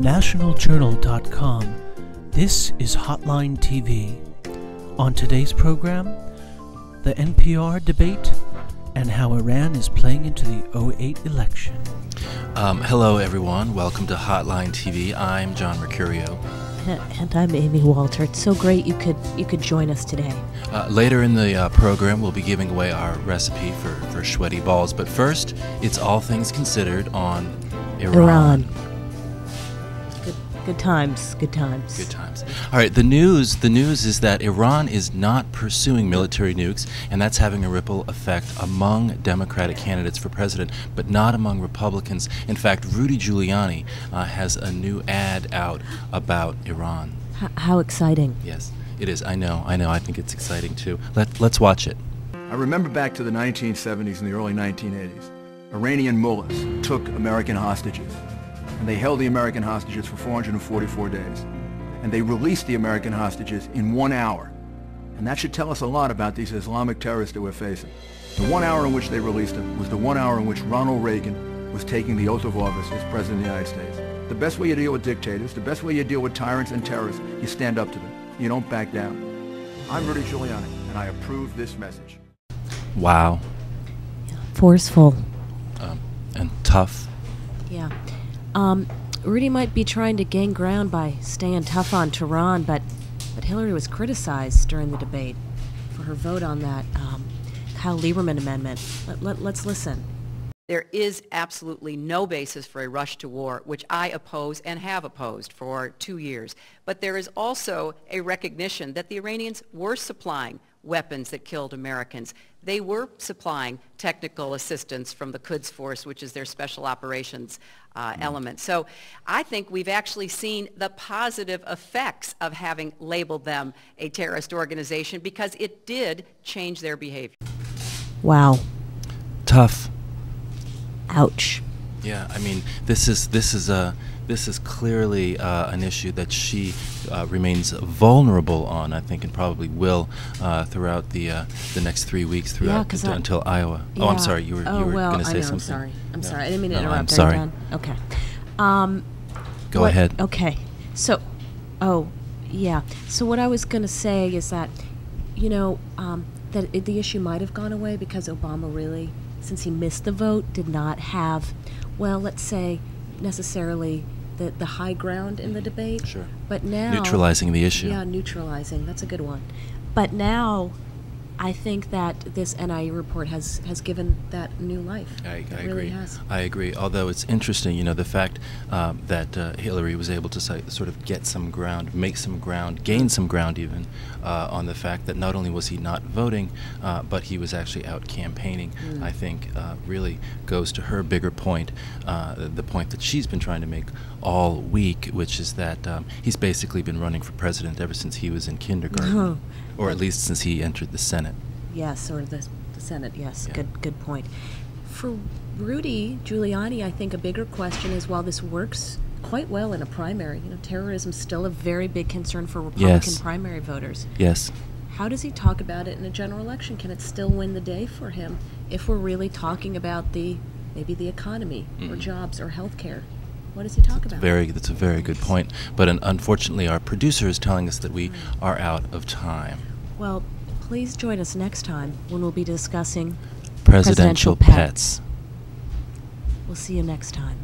From nationaljournal.com, this is Hotline TV. On today's program, the NPR debate and how Iran is playing into the '08 election. Hello, everyone. Welcome to Hotline TV. I'm John Mercurio. And I'm Amy Walter. It's so great you could join us today. Later in the program, we'll be giving away our recipe for Schweaty balls. But first, it's All Things Considered on Iran. Good times. Good times. Good times. All right, the news is that Iran is not pursuing military nukes, and that's having a ripple effect among Democratic candidates for president, but not among Republicans. In fact, Rudy Giuliani has a new ad out about Iran. How exciting. Yes, it is. I know. I think it's exciting, too. Let's watch it. I remember back to the 1970s and the early 1980s. Iranian mullahs took American hostages. And they held the American hostages for 444 days. And they released the American hostages in 1 hour. And that should tell us a lot about these Islamic terrorists that we're facing. The 1 hour in which they released them was the 1 hour in which Ronald Reagan was taking the oath of office as President of the United States. The best way you deal with dictators, the best way you deal with tyrants and terrorists, you stand up to them. You don't back down. I'm Rudy Giuliani, and I approve this message. Wow. Forceful. And tough. Yeah. Rudy might be trying to gain ground by staying tough on Tehran, but Hillary was criticized during the debate for her vote on that Kyle Lieberman amendment. Let's listen. There is absolutely no basis for a rush to war, which I oppose and have opposed for 2 years. But there is also a recognition that the Iranians were supplying weapons that killed Americans. They were supplying technical assistance from the Quds Force, which is their special operations element. So I think we've actually seen the positive effects of having labeled them a terrorist organization because it did change their behavior. Wow. Tough. Ouch. Yeah, I mean, this is clearly an issue that she remains vulnerable on, I think, and probably will throughout the next 3 weeks until Iowa. Yeah. Oh, I'm sorry. You were going to say something. I'm sorry. I didn't mean to interrupt. I'm sorry. Okay. Go ahead. Okay. So, So what I was going to say is that, that the issue might have gone away because Obama really, since he missed the vote, did not have, let's say, necessarily the high ground in the debate. Sure. But now... Neutralizing the issue. Yeah, neutralizing. That's a good one. But now, I think that this NIE report has given that new life. I agree. Really has. I agree. Although it's interesting, the fact that Hillary was able to sort of get some ground, make some ground, gain some ground even, on the fact that not only was he not voting, but he was actually out campaigning, I think really goes to her bigger point, the point that she's been trying to make all week, which is that he's basically been running for president ever since he was in kindergarten. Or at least since he entered the Senate. Yes, or the Senate, yes. Yeah. Good point. For Rudy Giuliani, I think a bigger question is, while this works quite well in a primary, terrorism's still a very big concern for Republican primary voters. Yes. How does he talk about it in a general election? Can it still win the day for him if we're really talking about maybe the economy or jobs or health care? What does he talk about? That's a very good point. But unfortunately, our producer is telling us that we are out of time. Well, please join us next time when we'll be discussing Presidential pets. We'll see you next time.